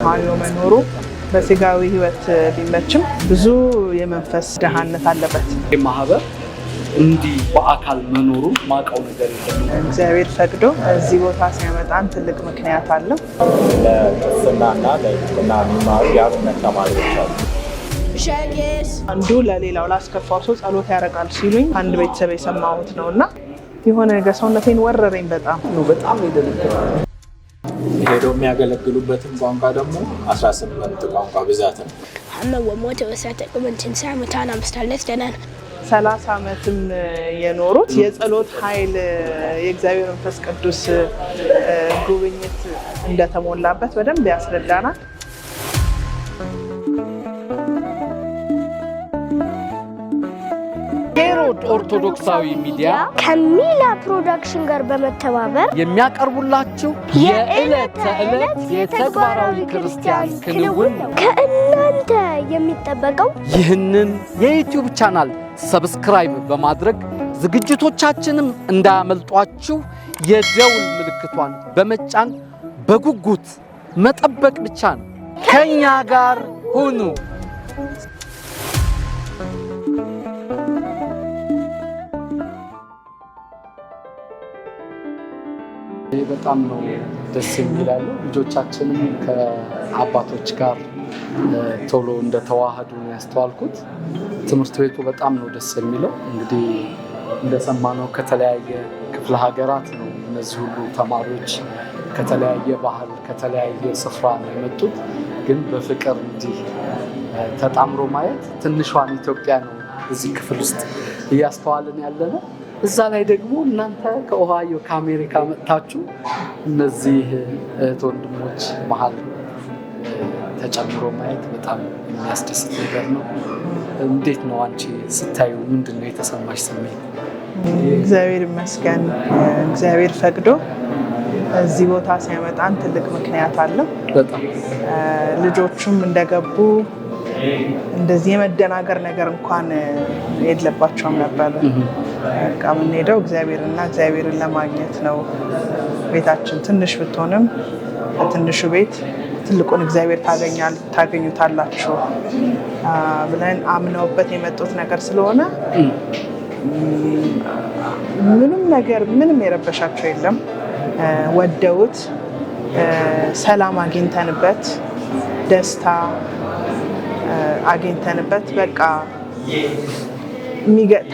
ማሪዮ መኖሩ በስጋዊ ህይወት ቢመችም ብዙ የመንፈስ ደሃነት አለበት። ማህበር እንዲህ በአካል መኖሩ ማቀው ነገር የለም። እግዚአብሔር ፈቅዶ እዚህ ቦታ ሲያመጣን ትልቅ ምክንያት አለ። ለቅስናና ለቅስና የሚማሩ የአብነት ተማሪዎች አሉ። አንዱ ለሌላው ላስከፋው ሰው ጸሎት ያደርጋል ሲሉኝ አንድ ቤተሰብ የሰማሁት ነውና የሆነ ነገር ሰውነቴን ወረረኝ። በጣም ይደልከኝ። ሄደው የሚያገለግሉበትን ቋንቋ ደግሞ 18 ቋንቋ ብዛት ነው። 30 ዓመትም የኖሩት የጸሎት ኃይል የእግዚአብሔር መንፈስ ቅዱስ ጉብኝት እንደተሞላበት በደንብ ያስረዳናል። ሄሮድ ኦርቶዶክሳዊ ሚዲያ ከሚላ ፕሮዳክሽን ጋር በመተባበር የሚያቀርቡላችሁ የዕለት ተዕለት የተግባራዊ ክርስቲያን ክንውን ነው። ከእናንተ የሚጠበቀው ይህንን የዩቲዩብ ቻናል ሰብስክራይብ በማድረግ ዝግጅቶቻችንም እንዳያመልጧችሁ የደውል ምልክቷን በመጫን በጉጉት መጠበቅ ብቻ ነው። ከኛ ጋር ሁኑ። በጣም ነው ደስ የሚላሉ። ልጆቻችንም ከአባቶች ጋር ቶሎ እንደተዋሃዱ ነው ያስተዋልኩት። ትምህርት ቤቱ በጣም ነው ደስ የሚለው። እንግዲህ እንደሰማነው ከተለያየ ክፍለ ሀገራት ነው እነዚህ ሁሉ ተማሪዎች ከተለያየ ባህል ከተለያየ ስፍራ ነው የመጡት። ግን በፍቅር እንዲህ ተጣምሮ ማየት ትንሿን ኢትዮጵያ ነው እዚህ ክፍል ውስጥ እያስተዋልን ያለነው። እዛ ላይ ደግሞ እናንተ ከኦሃዮ ከአሜሪካ መጥታችሁ እነዚህ እህት ወንድሞች መሀል ተጨምሮ ማየት በጣም የሚያስደስት ነገር ነው። እንዴት ነው አንቺ ስታዩ ምንድን ነው የተሰማሽ ስሜት? እግዚአብሔር ይመስገን። እግዚአብሔር ፈቅዶ እዚህ ቦታ ሲያመጣን ትልቅ ምክንያት አለ። በጣም ልጆቹም እንደገቡ እንደዚህ የመደናገር ነገር እንኳን የለባቸውም ነበር። በቃ የምንሄደው እግዚአብሔርን ለማግኘት ነው። ቤታችን ትንሽ ብትሆንም በትንሹ ቤት ትልቁን እግዚአብሔር ታገኙታላችሁ ብለን አምነውበት የመጡት ነገር ስለሆነ ምንም የረበሻቸው የለም። ወደውት ሰላም አግኝተንበት ደስታ አግኝተንበት በቃ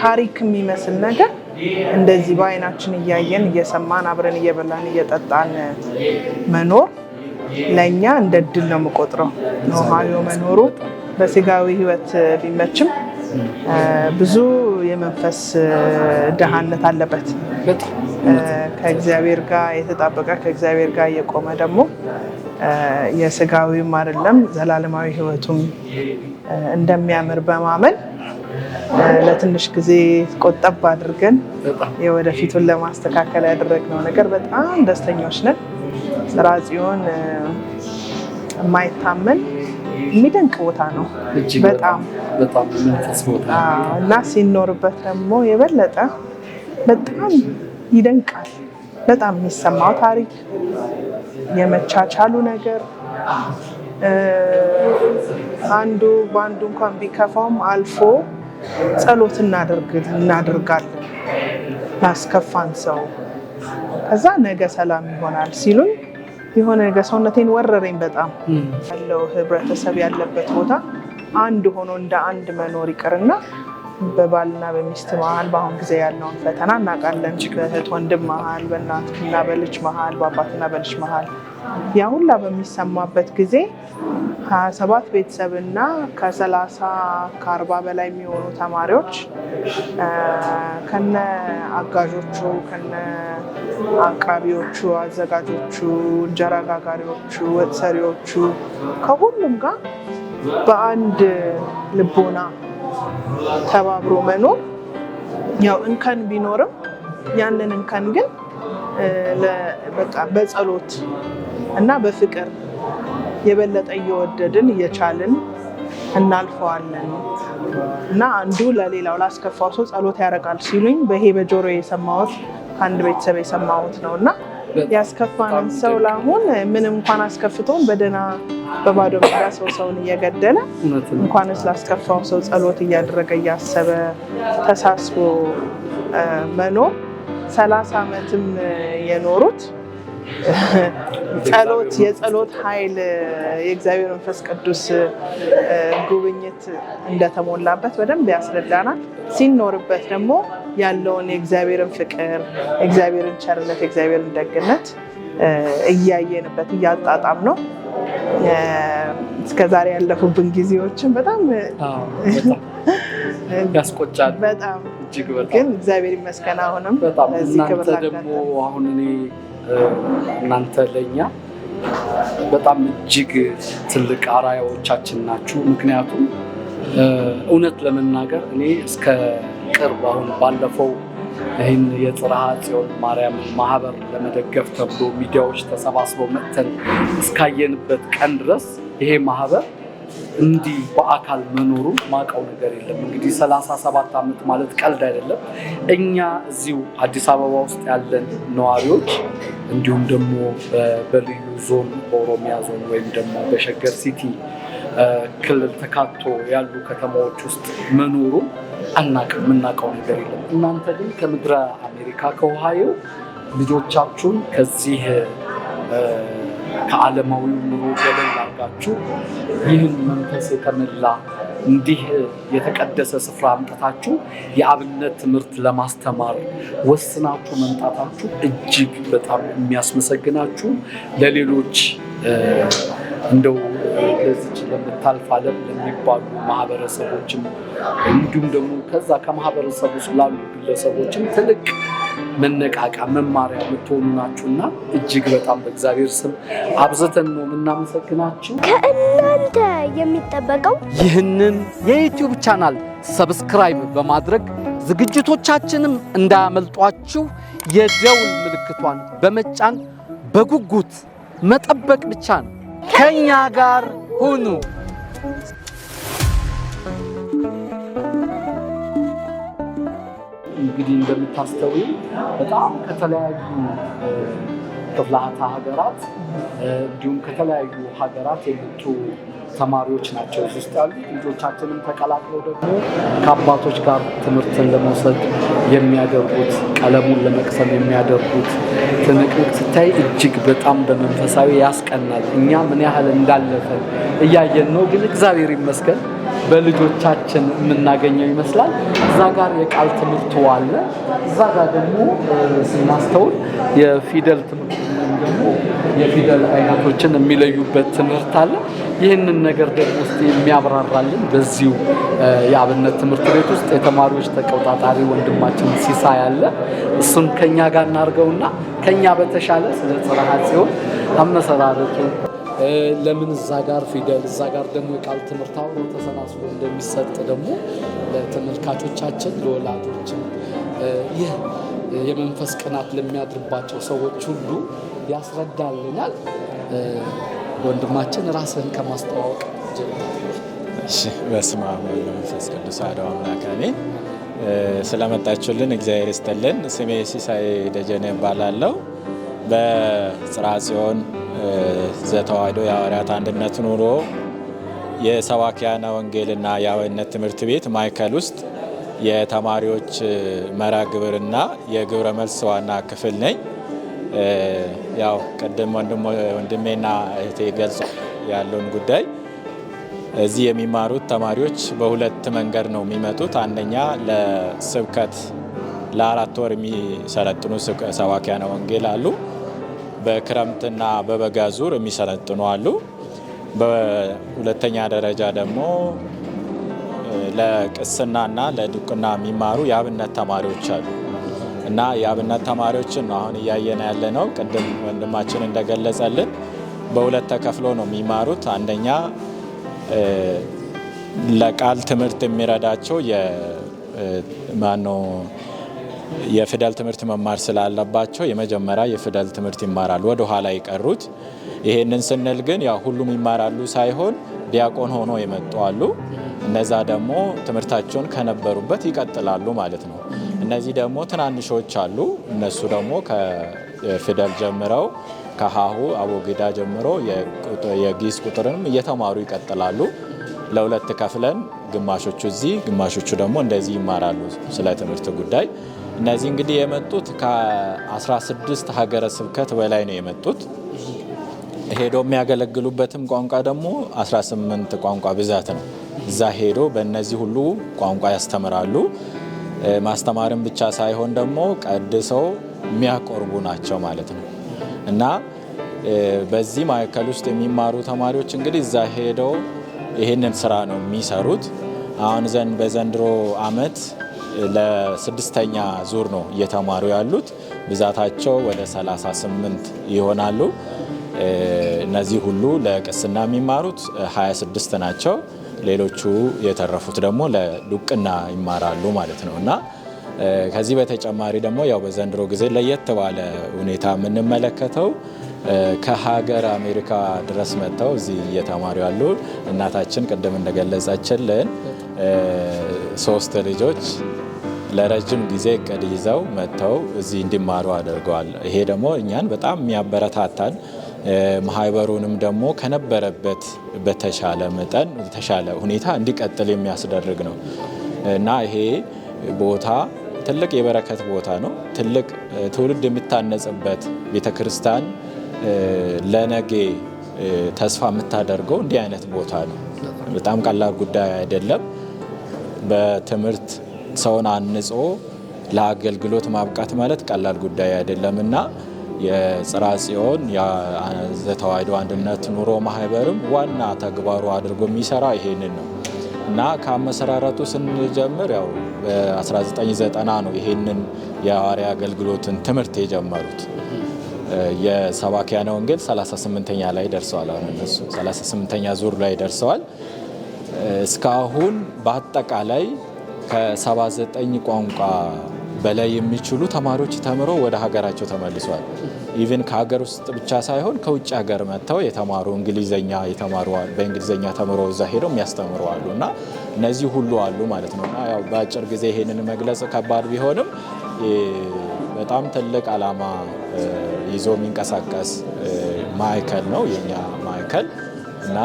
ታሪክ የሚመስል ነገር እንደዚህ በአይናችን እያየን እየሰማን አብረን እየበላን እየጠጣን መኖር ለእኛ እንደ ድል ነው የምቆጥረው። ኦሃዮ መኖሩ በስጋዊ ህይወት ቢመችም ብዙ የመንፈስ ደሃነት አለበት። ከእግዚአብሔር ጋር የተጣበቀ ከእግዚአብሔር ጋር እየቆመ ደግሞ የስጋዊም አይደለም ዘላለማዊ ህይወቱም እንደሚያምር በማመን ለትንሽ ጊዜ ቆጠብ አድርገን የወደፊቱን ለማስተካከል ያደረግነው ነገር በጣም ደስተኞች ነን። ጽርሐ ጽዮን የማይታመን የሚደንቅ ቦታ ነው። በጣም መንፈስ ቦታ እና ሲኖርበት ደግሞ የበለጠ በጣም ይደንቃል። በጣም የሚሰማው ታሪክ የመቻቻሉ ነገር አንዱ በአንዱ እንኳን ቢከፋውም አልፎ ጸሎት እናደርጋለን ላስከፋን ሰው። ከዛ ነገ ሰላም ይሆናል ሲሉኝ የሆነ ነገር ሰውነቴን ወረረኝ። በጣም ያለው ህብረተሰብ ያለበት ቦታ አንድ ሆኖ እንደ አንድ መኖር ይቅርና በባልና በሚስት መሀል በአሁን ጊዜ ያለውን ፈተና እናውቃለን። በእህት ወንድም መሀል፣ በእናትና በልጅ መሀል፣ በአባትና በልጅ መሀል ያ ሁላ በሚሰማበት ጊዜ 27 ቤተሰብና ከ40 በላይ የሚሆኑ ተማሪዎች ከነ አጋዦቹ ከነ አቅራቢዎቹ፣ አዘጋጆቹ፣ እንጀራ ጋጋሪዎቹ፣ ወጥ ሰሪዎቹ ከሁሉም ጋር በአንድ ልቦና ተባብሮ መኖር ያው እንከን ቢኖርም ያንን እንከን ግን በቃ በጸሎት እና በፍቅር የበለጠ እየወደድን እየቻልን እናልፈዋለን እና አንዱ ለሌላው ላስከፋው ሰው ጸሎት ያደርጋል ሲሉኝ በጆሮዬ የሰማሁት ከአንድ ቤተሰብ የሰማሁት ነውና ያስከፋንን ሰው ላሁን ምንም እንኳን አስከፍቶን በደና በባዶ ሜዳ ሰውን እየገደለ እንኳን ስላስከፋው ሰው ጸሎት እያደረገ እያሰበ ተሳስቦ መኖር 30 ዓመትም የኖሩት የጸሎት ኃይል የእግዚአብሔር መንፈስ ቅዱስ ጉብኝት እንደተሞላበት በደንብ ያስረዳናል። ሲኖርበት ደግሞ ያለውን የእግዚአብሔርን ፍቅር፣ የእግዚአብሔርን ቸርነት፣ የእግዚአብሔርን ደግነት እያየንበት እያጣጣም ነው። እስከዛሬ ያለፉብን ጊዜዎችን በጣም ያስቆጫል። በጣም ግን እግዚአብሔር ይመስገን አሁንም ለዚህ ክብር ደግሞ አሁን እኔ እናንተ ለኛ በጣም እጅግ ትልቅ አራያዎቻችን ናችሁ። ምክንያቱም እውነት ለመናገር እኔ እስከ ቅርብ አሁን ባለፈው ይህን የጽርሐ ጽዮን ማርያም ማህበር ለመደገፍ ተብሎ ሚዲያዎች ተሰባስበው መጥተን እስካየንበት ቀን ድረስ ይሄ ማህበር እንዲህ በአካል መኖሩ ማቀው ነገር የለም። እንግዲህ 37 ዓመት ማለት ቀልድ አይደለም። እኛ እዚሁ አዲስ አበባ ውስጥ ያለን ነዋሪዎች እንዲሁም ደግሞ በልዩ ዞን በኦሮሚያ ዞን ወይም ደግሞ በሸገር ሲቲ ክልል ተካቶ ያሉ ከተማዎች ውስጥ መኖሩ አናውቅም፣ የምናውቀው ነገር የለም። እናንተ ግን ከምድረ አሜሪካ ከኦሃዮ ልጆቻችሁን ከዚህ ከዓለማዊ ኑሮ ገለል አድርጋችሁ ይህን መንፈስ የተመላ እንዲህ የተቀደሰ ስፍራ አምጥታችሁ የአብነት ትምህርት ለማስተማር ወስናችሁ መምጣታችሁ እጅግ በጣም የሚያስመሰግናችሁ፣ ለሌሎች እንደው ለዚች ለምታልፍ ዓለም ለሚባሉ ማህበረሰቦችም እንዲሁም ደግሞ ከዛ ከማህበረሰቡ ስላሉ ግለሰቦችም ትልቅ መነቃቃ መማሪያ የምትሆኑ ናችሁና እጅግ በጣም በእግዚአብሔር ስም አብዝተን ነው የምናመሰግናችሁ። ከእናንተ የሚጠበቀው ይህንን የዩቲዩብ ቻናል ሰብስክራይብ በማድረግ ዝግጅቶቻችንም እንዳያመልጧችሁ የደውል ምልክቷን በመጫን በጉጉት መጠበቅ ብቻ ነው። ከኛ ጋር ሁኑ። እንግዲህ እንደምታስተውሉ በጣም ከተለያዩ ክፍላተ ሀገራት እንዲሁም ከተለያዩ ሀገራት የመጡ ተማሪዎች ናቸው እዚህ ውስጥ ያሉ። ልጆቻችንም ተቀላቅለው ደግሞ ከአባቶች ጋር ትምህርትን ለመውሰድ የሚያደርጉት ቀለሙን ለመቅሰም የሚያደርጉት ትንቅንቅ ስታይ እጅግ በጣም በመንፈሳዊ ያስቀናል። እኛ ምን ያህል እንዳለፈን እያየን ነው። ግን እግዚአብሔር ይመስገን በልጆቻችን የምናገኘው ይመስላል። እዛ ጋር የቃል ትምህርቱ አለ። እዛ ጋር ደግሞ ስናስተውል የፊደል ትምህርት ደግሞ የፊደል አይነቶችን የሚለዩበት ትምህርት አለ። ይህንን ነገር ደግሞ ውስጥ የሚያብራራልን በዚሁ የአብነት ትምህርት ቤት ውስጥ የተማሪዎች ተቆጣጣሪ ወንድማችን ሲሳይ አለ። እሱን ከኛ ጋር እናርገውና ከኛ በተሻለ ስለ ጽርሐ ጽዮን አመሰራረቱ ለምን እዛ ጋር ፊደል እዛ ጋር ደግሞ የቃል ትምህርት አብሮ ተሰናስሎ እንደሚሰጥ ደግሞ ለተመልካቾቻችን ለወላጆችም ይህ የመንፈስ ቅናት ለሚያድርባቸው ሰዎች ሁሉ ያስረዳልናል። ወንድማችን ራስህን ከማስተዋወቅ ጀምር። እሺ፣ በስመ አብ ወወልድ ወመንፈስ ቅዱስ አሐዱ አምላክ አሜን። ስለመጣችሁልን እግዚአብሔር ይስጥልን። ስሜ ሲሳይ ደጀኔ እባላለሁ። በጽርሐ ጽዮን ዘተዋሕዶ የሐዋርያት አንድነት ኑሮ የሰባክያነ ወንጌልና የአብነት ትምህርት ቤት ማዕከል ውስጥ የተማሪዎች መርሐ ግብርና የግብረ መልስ ዋና ክፍል ነኝ። ያው ቀደም ወንድሜና እህቴ ገልጾ ያለውን ጉዳይ እዚህ የሚማሩት ተማሪዎች በሁለት መንገድ ነው የሚመጡት። አንደኛ ለስብከት ለ4 ወር የሚሰለጥኑ ሰባክያነ ወንጌል አሉ። በክረምትና በበጋ ዙር የሚሰለጥኑ አሉ። በሁለተኛ ደረጃ ደግሞ ለቅስናና ለድቁና የሚማሩ የአብነት ተማሪዎች አሉ እና የአብነት ተማሪዎችን ነው አሁን እያየን ያለ ነው። ቅድም ወንድማችን እንደገለጸልን በሁለት ተከፍሎ ነው የሚማሩት። አንደኛ ለቃል ትምህርት የሚረዳቸው የፊደል ትምህርት መማር ስላለባቸው የመጀመሪያ የፊደል ትምህርት ይማራሉ፣ ወደ ኋላ የቀሩት። ይሄንን ስንል ግን ያው ሁሉም ይማራሉ ሳይሆን ዲያቆን ሆኖ የመጡ አሉ። እነዛ ደግሞ ትምህርታቸውን ከነበሩበት ይቀጥላሉ ማለት ነው። እነዚህ ደግሞ ትናንሾች አሉ። እነሱ ደግሞ ፊደል ጀምረው ከሃሁ አቦጊዳ ጀምሮ የግዕዝ ቁጥርንም እየተማሩ ይቀጥላሉ። ለሁለት ከፍለን ግማሾቹ እዚህ ግማሾቹ ደግሞ እንደዚህ ይማራሉ ስለ ትምህርት ጉዳይ። እነዚህ እንግዲህ የመጡት ከ16 ሀገረ ስብከት በላይ ነው የመጡት። ሄዶ የሚያገለግሉበትም ቋንቋ ደግሞ 18 ቋንቋ ብዛት ነው። እዛ ሄዶ በእነዚህ ሁሉ ቋንቋ ያስተምራሉ። ማስተማርም ብቻ ሳይሆን ደግሞ ቀድሰው የሚያቆርቡ ናቸው ማለት ነው እና በዚህ ማዕከል ውስጥ የሚማሩ ተማሪዎች እንግዲህ እዛ ሄደው ይህንን ስራ ነው የሚሰሩት። አሁን በዘንድሮ ዓመት ለ6ኛ ዙር ነው እየተማሩ ያሉት። ብዛታቸው ወደ 38 ይሆናሉ። እነዚህ ሁሉ ለቅስና የሚማሩት 26 ናቸው። ሌሎቹ የተረፉት ደግሞ ለዱቅና ይማራሉ ማለት ነው እና ከዚህ በተጨማሪ ደግሞ ያው በዘንድሮ ጊዜ ለየት ባለ ሁኔታ የምንመለከተው ከሀገር አሜሪካ ድረስ መጥተው እዚህ እየተማሩ ያሉ እናታችን ቅድም እንደገለጸችልን 3 ልጆች ለረጅም ጊዜ እቅድ ይዘው መጥተው እዚህ እንዲማሩ አድርገዋል። ይሄ ደግሞ እኛን በጣም የሚያበረታታን ማህበሩንም ደግሞ ከነበረበት በተሻለ መጠን በተሻለ ሁኔታ እንዲቀጥል የሚያስደርግ ነው እና ይሄ ቦታ ትልቅ የበረከት ቦታ ነው። ትልቅ ትውልድ የሚታነጽበት ቤተክርስቲያን ለነገ ተስፋ የምታደርገው እንዲህ አይነት ቦታ ነው። በጣም ቀላል ጉዳይ አይደለም። በትምህርት ሰውን አንጾ ለአገልግሎት ማብቃት ማለት ቀላል ጉዳይ አይደለምና የጽርሐ ጽዮን ዘተዋሕዶ አንድነት ኑሮ ማህበርም ዋና ተግባሩ አድርጎ የሚሰራ ይሄንን ነው እና ከአመሰራረቱ ስንጀምር ያው በ1990 ነው ይሄንን የሐዋርያ አገልግሎትን ትምህርት የጀመሩት። የሰባኪያነ ወንጌል 38ኛ ላይ ደርሰዋል። አሁን እነሱ 38ኛ ዙር ላይ ደርሰዋል። እስካሁን በአጠቃላይ ከ79 ቋንቋ በላይ የሚችሉ ተማሪዎች ተምረው ወደ ሀገራቸው ተመልሰዋል። ኢቭን ከሀገር ውስጥ ብቻ ሳይሆን ከውጭ ሀገር መጥተው የተማሩ እንግሊዘኛ የተማሩ በእንግሊዘኛ ተምረው እዛ ሄደው የሚያስተምሩ አሉ እና እነዚህ ሁሉ አሉ ማለት ነው እና ያው በአጭር ጊዜ ይሄንን መግለጽ ከባድ ቢሆንም በጣም ትልቅ ዓላማ ይዞ የሚንቀሳቀስ ማዕከል ነው የኛ ማዕከል እና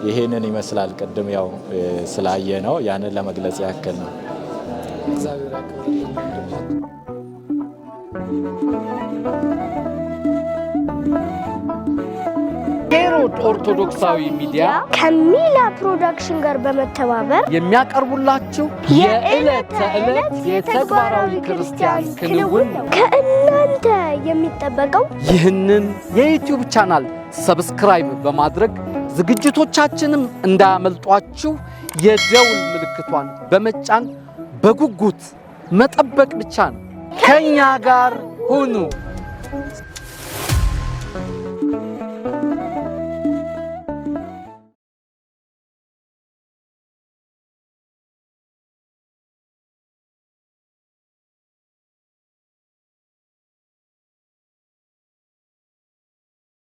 ይሄንን ይመስላል። ቅድም ያው ስላየ ነው ያንን ለመግለጽ ያክል ነው። ሄሮድ ኦርቶዶክሳዊ ሚዲያ ከሚላ ፕሮዳክሽን ጋር በመተባበር የሚያቀርቡላችሁ የዕለት ተዕለት የተግባራዊ ክርስቲያን ክንውን ነው። ከእናንተ የሚጠበቀው ይህንን የዩቲዩብ ቻናል ሰብስክራይብ በማድረግ ዝግጅቶቻችንም እንዳያመልጧችሁ የደውል ምልክቷን በመጫን በጉጉት መጠበቅ ብቻ ነው። ከኛ ጋር ሁኑ።